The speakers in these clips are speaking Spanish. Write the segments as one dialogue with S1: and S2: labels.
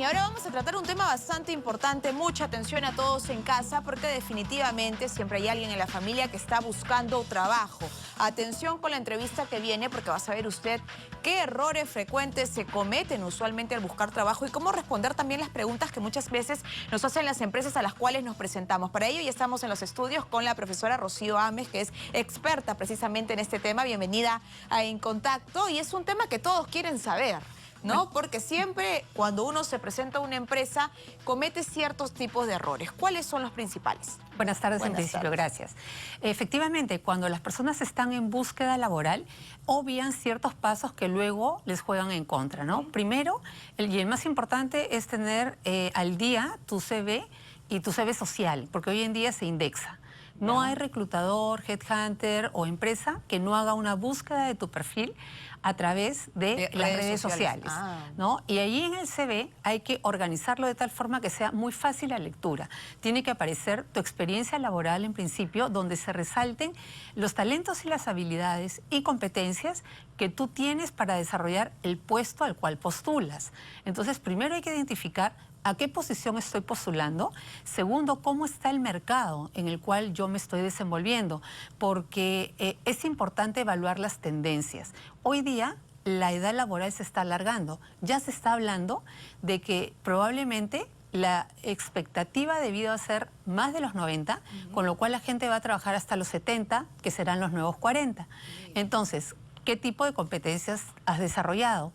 S1: ahora vamos a tratar un tema bastante importante. Mucha atención a todos en casa porque definitivamente siempre hay alguien en la familia que está buscando trabajo. Atención con la entrevista que viene porque va a saber usted qué errores frecuentes se cometen usualmente al buscar trabajo y cómo responder también las preguntas que muchas veces nos hacen las empresas a las cuales nos presentamos. Para ello ya estamos en los estudios con la profesora Rocío Ames, que es experta precisamente en este tema. Bienvenida a En Contacto, y es un tema que todos quieren saber, ¿no? Porque siempre cuando uno se presenta a una empresa comete ciertos tipos de errores. ¿Cuáles son los principales?
S2: Buenas tardes, en principio, gracias. Efectivamente, cuando las personas están en búsqueda laboral, obvian ciertos pasos que luego les juegan en contra, ¿no? Primero, y el más importante es tener al día tu CV y tu CV social, porque hoy en día se indexa. No hay reclutador, headhunter o empresa que no haga una búsqueda de tu perfil a través de las redes sociales, ¿no? Y ahí en el CV hay que organizarlo de tal forma que sea muy fácil la lectura. Tiene que aparecer tu experiencia laboral en principio, donde se resalten los talentos y las habilidades y competencias que tú tienes para desarrollar el puesto al cual postulas. Entonces, primero hay que identificar a qué posición estoy postulando. Segundo, cómo está el mercado en el cual yo me estoy desenvolviendo, porque es importante evaluar las tendencias. Hoy día la edad laboral se está alargando. Ya se está hablando de que probablemente la expectativa de vida va a ser más de los 90, con lo cual la gente va a trabajar hasta los 70, que serán los nuevos 40. Entonces, ¿qué tipo de competencias has desarrollado?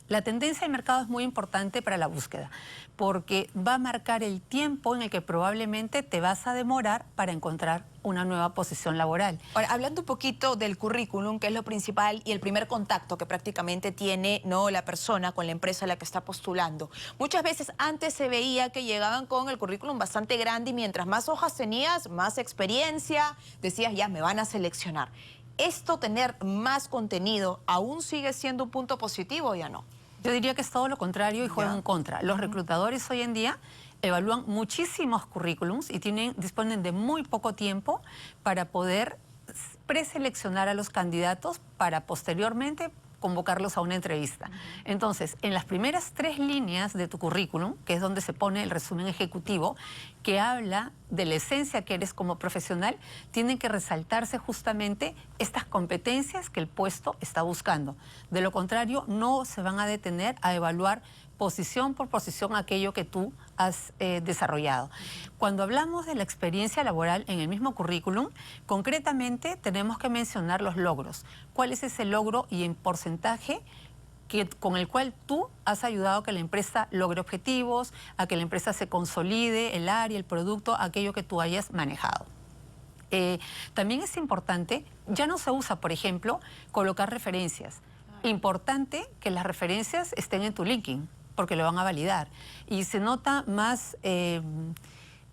S2: La tendencia del mercado es muy importante para la búsqueda, porque va a marcar el tiempo en el que probablemente te vas a demorar para encontrar una nueva posición laboral.
S1: Ahora, hablando un poquito del currículum, que es lo principal y el primer contacto que prácticamente tiene, ¿no?, la persona con la empresa a la que está postulando. Muchas veces antes se veía que llegaban con el currículum bastante grande y mientras más hojas tenías, más experiencia, decías, ya me van a seleccionar. ¿Esto, tener más contenido, aún sigue siendo un punto positivo o ya no?
S2: Yo diría que es todo lo contrario y juega en contra. Los reclutadores hoy en día evalúan muchísimos currículums y disponen de muy poco tiempo para poder preseleccionar a los candidatos para posteriormente convocarlos a una entrevista. Entonces, en las primeras 3 líneas de tu currículum, que es donde se pone el resumen ejecutivo, que habla de la esencia que eres como profesional, tienen que resaltarse justamente estas competencias que el puesto está buscando. De lo contrario, no se van a detener a evaluar posición por posición aquello que tú has desarrollado. Cuando hablamos de la experiencia laboral en el mismo currículum, concretamente tenemos que mencionar los logros. ¿Cuál es ese logro y en porcentaje con el cual tú has ayudado a que la empresa logre objetivos, a que la empresa se consolide, el área, el producto, aquello que tú hayas manejado? También es importante, ya no se usa, por ejemplo, colocar referencias. Importante que las referencias estén en tu LinkedIn, porque lo van a validar. Y se nota más,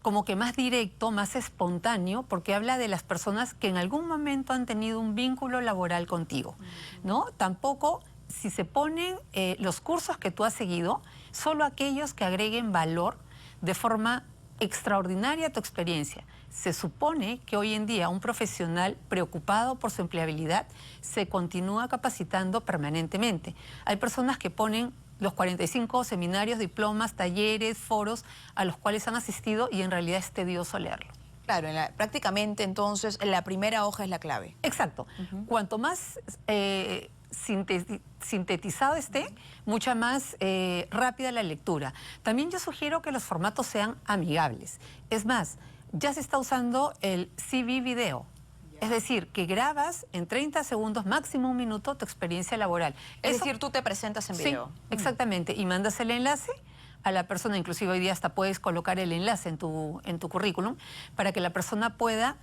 S2: como que más directo, más espontáneo, porque habla de las personas que en algún momento han tenido un vínculo laboral contigo, ¿no? Tampoco, si se ponen los cursos que tú has seguido, solo aquellos que agreguen valor de forma extraordinaria a tu experiencia. Se supone que hoy en día un profesional preocupado por su empleabilidad se continúa capacitando permanentemente. Hay personas que ponen los 45 seminarios, diplomas, talleres, foros a los cuales han asistido y en realidad es tedioso leerlo.
S1: Claro, prácticamente entonces la primera hoja es la clave.
S2: Exacto. Cuanto más sintetizado esté, mucha más rápida la lectura. También yo sugiero que los formatos sean amigables. Es más, ya se está usando el CV video. Es decir, que grabas en 30 segundos, máximo 1 minuto, tu experiencia laboral.
S1: Es decir, tú te presentas en video.
S2: Sí, exactamente. Y mandas el enlace a la persona. Inclusive hoy día hasta puedes colocar el enlace en tu currículum para que la persona pueda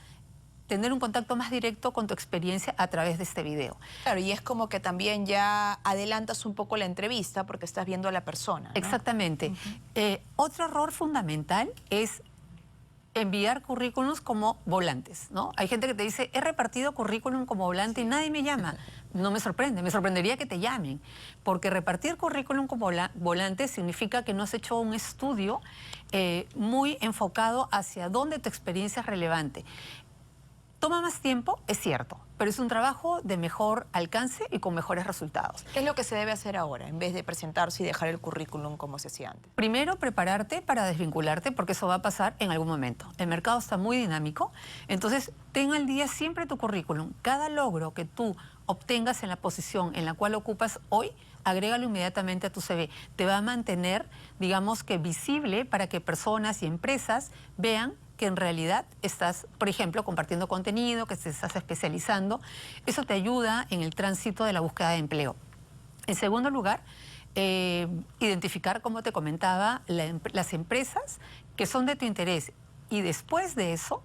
S2: tener un contacto más directo con tu experiencia a través de este video.
S1: Claro, y es como que también ya adelantas un poco la entrevista porque estás viendo a la persona, ¿no?
S2: Exactamente. Otro error fundamental es enviar currículums como volantes, ¿no? Hay gente que te dice, he repartido currículum como volante y nadie me llama. No me sorprende, me sorprendería que te llamen, porque repartir currículum como volante significa que no has hecho un estudio muy enfocado hacia dónde tu experiencia es relevante. Toma más tiempo, es cierto, pero es un trabajo de mejor alcance y con mejores resultados.
S1: ¿Qué es lo que se debe hacer ahora en vez de presentarse y dejar el currículum como se hacía antes?
S2: Primero, prepararte para desvincularte, porque eso va a pasar en algún momento. El mercado está muy dinámico, entonces ten al día siempre tu currículum. Cada logro que tú obtengas en la posición en la cual ocupas hoy, agrégalo inmediatamente a tu CV. Te va a mantener, digamos que visible, para que personas y empresas vean que en realidad estás, por ejemplo, compartiendo contenido, que te estás especializando. Eso te ayuda en el tránsito de la búsqueda de empleo. En segundo lugar, identificar, como te comentaba, las empresas que son de tu interés. Y después de eso,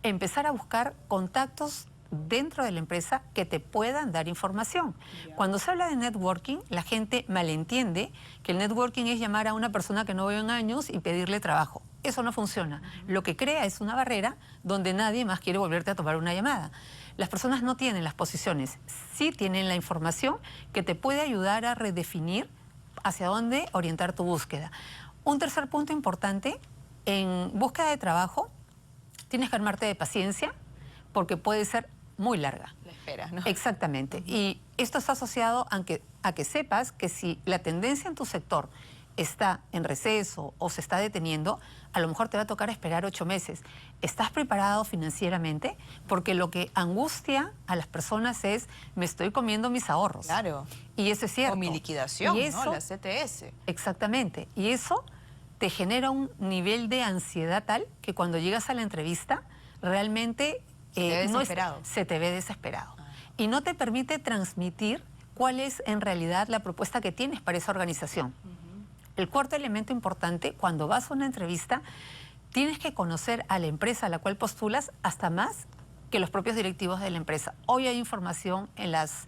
S2: empezar a buscar contactos dentro de la empresa que te puedan dar información. Cuando se habla de networking, la gente malentiende que el networking es llamar a una persona que no veo en años y pedirle trabajo. Eso no funciona. Lo que crea es una barrera donde nadie más quiere volverte a tomar una llamada. Las personas no tienen las posiciones, sí tienen la información que te puede ayudar a redefinir hacia dónde orientar tu búsqueda. Un tercer punto importante, en búsqueda de trabajo, tienes que armarte de paciencia porque puede ser muy larga.
S1: La espera, ¿no?
S2: Exactamente. Y esto está asociado a que sepas que si la tendencia en tu sector está en receso o se está deteniendo, a lo mejor te va a tocar esperar 8 meses. ¿Estás preparado financieramente? Porque lo que angustia a las personas es, me estoy comiendo mis ahorros.
S1: Claro.
S2: Y eso es cierto.
S1: O mi liquidación,
S2: y eso,
S1: ¿no? La CTS.
S2: Exactamente. Y eso te genera un nivel de ansiedad tal que cuando llegas a la entrevista, realmente se te ve desesperado. Y no te permite transmitir cuál es en realidad la propuesta que tienes para esa organización. El cuarto elemento importante, cuando vas a una entrevista, tienes que conocer a la empresa a la cual postulas hasta más que los propios directivos de la empresa. Hoy hay información en las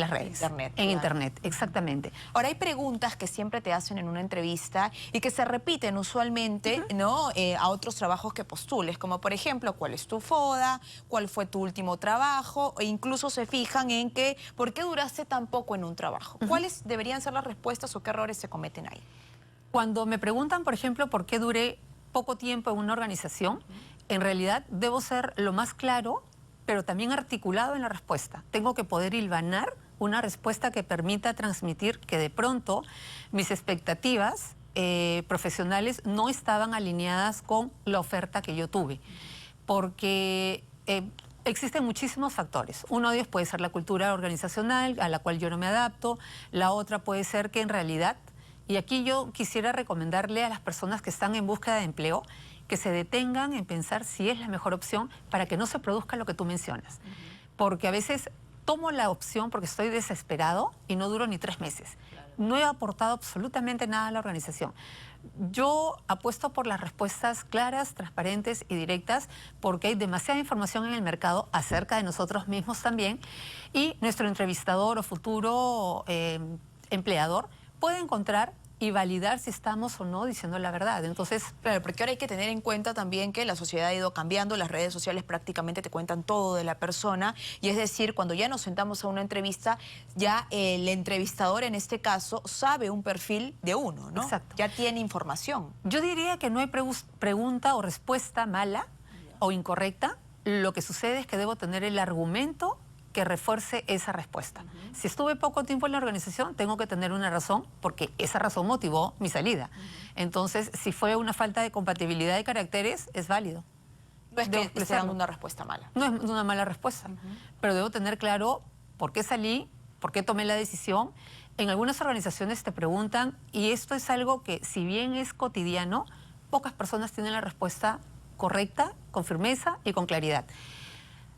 S2: redes. En Internet, exactamente.
S1: Ahora, hay preguntas que siempre te hacen en una entrevista y que se repiten usualmente, ¿no? A otros trabajos que postules, como por ejemplo, ¿cuál es tu FODA? ¿Cuál fue tu último trabajo? E incluso se fijan en que, ¿por qué duraste tan poco en un trabajo? ¿Cuáles deberían ser las respuestas o qué errores se cometen ahí?
S2: Cuando me preguntan, por ejemplo, por qué duré poco tiempo en una organización, en realidad debo ser lo más claro, pero también articulado en la respuesta. Tengo que poder hilvanar una respuesta que permita transmitir que de pronto mis expectativas profesionales no estaban alineadas con la oferta que yo tuve. Porque existen muchísimos factores. Uno de ellos puede ser la cultura organizacional, a la cual yo no me adapto. La otra puede ser que en realidad, y aquí yo quisiera recomendarle a las personas que están en búsqueda de empleo, que se detengan en pensar si es la mejor opción para que no se produzca lo que tú mencionas. Porque a veces tomo la opción porque estoy desesperado y no duro ni 3 meses. No he aportado absolutamente nada a la organización. Yo apuesto por las respuestas claras, transparentes y directas porque hay demasiada información en el mercado acerca de nosotros mismos también y nuestro entrevistador o futuro empleador puede encontrar y validar si estamos o no diciendo la verdad. Entonces,
S1: claro, porque ahora hay que tener en cuenta también que la sociedad ha ido cambiando, las redes sociales prácticamente te cuentan todo de la persona, y es decir, cuando ya nos sentamos a una entrevista, ya el entrevistador en este caso sabe un perfil de uno, ¿no?
S2: Exacto.
S1: Ya tiene información.
S2: Yo diría que no hay pregunta o respuesta mala o incorrecta. Lo que sucede es que debo tener el argumento que refuerce esa respuesta. Si estuve poco tiempo en la organización, tengo que tener una razón, porque esa razón motivó mi salida. Entonces, si fue una falta de compatibilidad de caracteres, es válido.
S1: No es que esté dando una respuesta mala.
S2: No es una mala respuesta, pero debo tener claro por qué salí, por qué tomé la decisión. En algunas organizaciones te preguntan, y esto es algo que, si bien es cotidiano, pocas personas tienen la respuesta correcta, con firmeza y con claridad.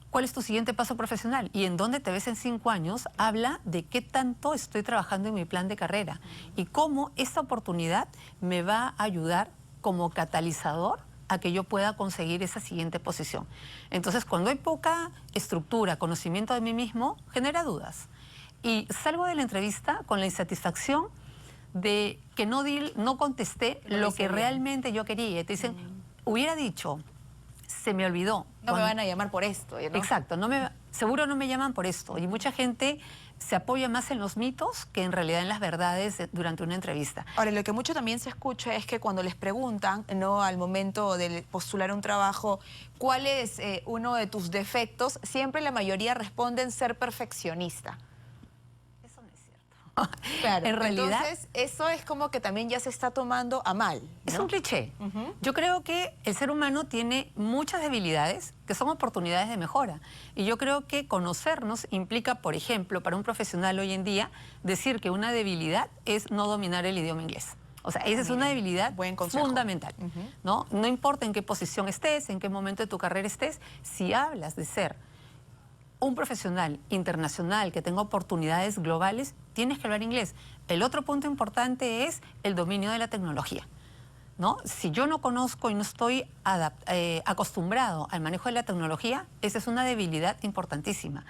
S2: ¿Cuál es tu siguiente paso profesional? ¿Y en dónde te ves en 5 años? Habla de qué tanto estoy trabajando en mi plan de carrera y cómo esta oportunidad me va a ayudar como catalizador a que yo pueda conseguir esa siguiente posición. Entonces, cuando hay poca estructura, conocimiento de mí mismo, genera dudas. Y salgo de la entrevista con la insatisfacción de que no contesté lo que realmente yo quería. Te dicen, hubiera dicho, se me olvidó.
S1: No me van a llamar por esto, ¿no?
S2: Exacto, seguro no me llaman por esto. Y mucha gente se apoya más en los mitos que en realidad en las verdades durante una entrevista.
S1: Ahora, lo que mucho también se escucha es que cuando les preguntan, ¿no?, al momento de postular un trabajo, ¿cuál es uno de tus defectos? Siempre la mayoría responden ser perfeccionista.
S2: Eso no es cierto.
S1: Claro,
S2: en realidad,
S1: entonces eso es como que también ya se está tomando a mal, ¿no?
S2: es un cliché. Yo creo que el ser humano tiene muchas debilidades que son oportunidades de mejora. Y yo creo que conocernos implica, por ejemplo, para un profesional hoy en día, decir que una debilidad es no dominar el idioma inglés. O sea, esa es una debilidad fundamental, ¿no? No importa en qué posición estés, en qué momento de tu carrera estés, si hablas de ser un profesional internacional que tenga oportunidades globales, tienes que hablar inglés. El otro punto importante es el dominio de la tecnología, ¿no? Si yo no conozco y no estoy acostumbrado al manejo de la tecnología, esa es una debilidad importantísima.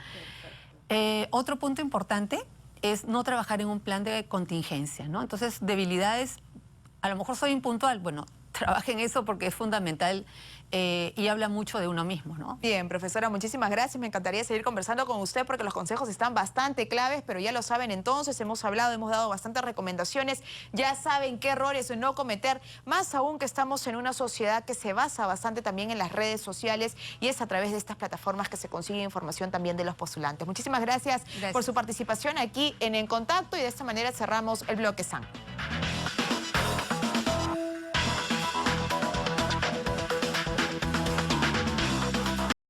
S2: Otro punto importante es no trabajar en un plan de contingencia, ¿no? Entonces, debilidades, a lo mejor soy impuntual, bueno, trabaje en eso porque es fundamental y habla mucho de uno mismo, ¿no?
S1: Bien, profesora, muchísimas gracias. Me encantaría seguir conversando con usted porque los consejos están bastante claves, pero ya lo saben entonces, hemos hablado, hemos dado bastantes recomendaciones, ya saben qué errores no cometer, más aún que estamos en una sociedad que se basa bastante también en las redes sociales y es a través de estas plataformas que se consigue información también de los postulantes. Muchísimas gracias por su participación aquí en Contacto y de esta manera cerramos el bloque SAN.